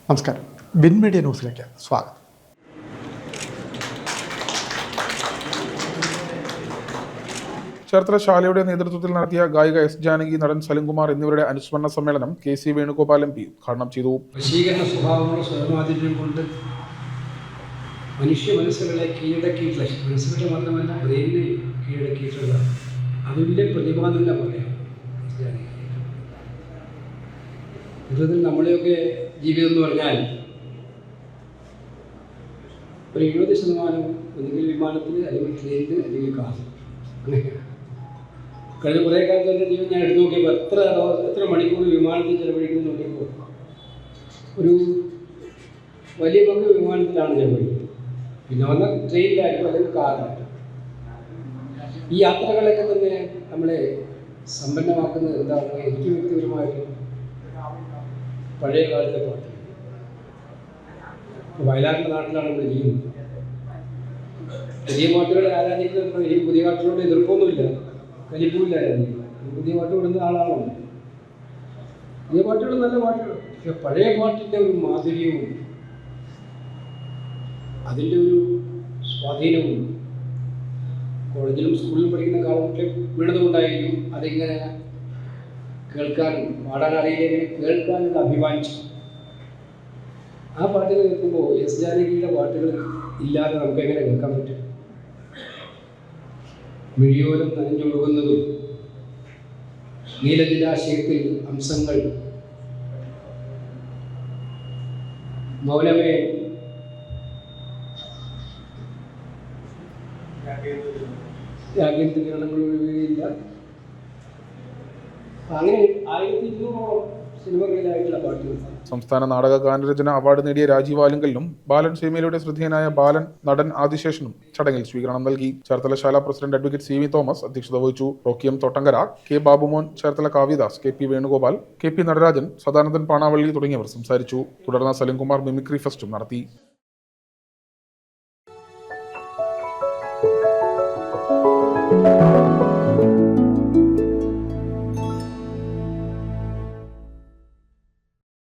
നമസ്കാരം. Bin media ന്യൂസിലേക്ക് സ്വാഗതം. ചേർത്തല ശാലയുടെ നേതൃത്വത്തിൽ നടത്തിയ ഗായിക എസ് ജാനകി, നടൻ സലിംകുമാർ എന്നിവരുടെ അനുസ്മരണ സമ്മേളനം KC വേണുഗോപാൽ MP ഉദ്ഘാടനം ചെയ്തു. വശീകരണ സ്വഭാവമുള്ള സ്വയമാതിരിയും കൊണ്ട് മനുഷ്യ മനസ്സുകളെ കീഴടക്കിയിട്ടുള്ള, മനസ്സുകളെ മാത്രമല്ല ബ്രെയിനിനെ കീഴടക്കിയിട്ടുള്ള അതിൻ്റെ പ്രതിപാദന പറയാം. യഥാർത്ഥത്തിൽ നമ്മുടെയൊക്കെ ജീവിതം എന്ന് പറഞ്ഞാൽ ഒരു 70% ഒന്നുകിൽ വിമാനത്തിൽ, അല്ലെങ്കിൽ ട്രെയിനിൽ, അല്ലെങ്കിൽ കാറിൽ, അങ്ങനെയാണ്. കഴിഞ്ഞ കുറേ കാലത്ത് എൻ്റെ ജീവിതം ഞാൻ എടുത്തു നോക്കിയപ്പോൾ എത്ര മണിക്കൂർ വിമാനത്തിൽ ചിലവഴിക്കുന്നത് നോക്കിയപ്പോൾ ഒരു വലിയ പങ്ക് വിമാനത്തിലാണ് ചിലവഴിക്കുന്നത്. പിന്നെ വന്നാൽ ട്രെയിനിലായിരിക്കും, അല്ലെങ്കിൽ കാറിലായിരിക്കും. ഈ യാത്രകളൊക്കെ തന്നെ നമ്മളെ സമ്പന്നമാക്കുന്നത് എന്താണ്? എനിക്ക് വ്യക്തിപരമായിട്ട് പഴയ കാലത്തെ പാട്ട്. വയലാറിൻ്റെ നാട്ടിലാണ് നമ്മൾ ചെയ്യുന്നത്. പുതിയ പാട്ടുകളെ ആരാധിക്കുന്നത് എനിക്ക് പുതിയ പാട്ടുകളോട് എതിർപ്പൊന്നുമില്ല, കലിപ്പുമില്ല. പുതിയ പാട്ട് വിടുന്ന ആളാണോ? പുതിയ പാട്ടുകൾ നല്ല പാട്ടുകൾ, പക്ഷെ പഴയ പാട്ടിൻ്റെ ഒരു മാധുര്യവും അതിൻ്റെ ഒരു സ്വാധീനവും കോളേജിലും സ്കൂളിലും പഠിക്കുന്ന കാലഘട്ടത്തിൽ വീണതുകൊണ്ടായിരിക്കും അതിങ്ങനെ കേൾക്കാനും പാടാൻ അറിയില്ലെങ്കിൽ കേൾക്കാനുള്ള അഭിമാനിച്ചു. ആ പാട്ടുകൾ കേൾക്കുമ്പോൾ എസ് ജാനകിയുടെ പാട്ടുകൾ ഇല്ലാതെ നമുക്ക് എങ്ങനെ കേൾക്കാൻ പറ്റും? മിഴിയോരം നനഞ്ഞൊഴുകുന്നതും നീലജലാശയത്തിൽ അംശങ്ങൾ, മൗനമേ കിരണങ്ങൾ ഒഴിവുകയില്ല. അങ്ങനെ 1200 സിനിമകളിലായിട്ടുള്ള പാട്ടുകൾ. സംസ്ഥാന നാടക ഗാനരചന അവാർഡ് നേടിയ രാജീവ് ആലുങ്കലിനും ബാലൻ സിനിമയിലൂടെ ശ്രദ്ധേയനായ ബാലൻ, നടൻ ആദിശേഷനും ചടങ്ങിൽ സ്വീകരണം നൽകി. ചേർത്തല ശാല പ്രസിഡന്റ് അഡ്വക്കേറ്റ് CV തോമസ് അധ്യക്ഷത വഹിച്ചു. റോക്കിയം Thottankara, K Babumon, Cherthala കാവ്യദാസ്, KP Venugopal, KP Natarajan, Sadanandan Panavally തുടങ്ങിയവർ സംസാരിച്ചു. തുടർന്ന് സലിംകുമാർ മിമിക്രി ഫെസ്റ്റും നടത്തി.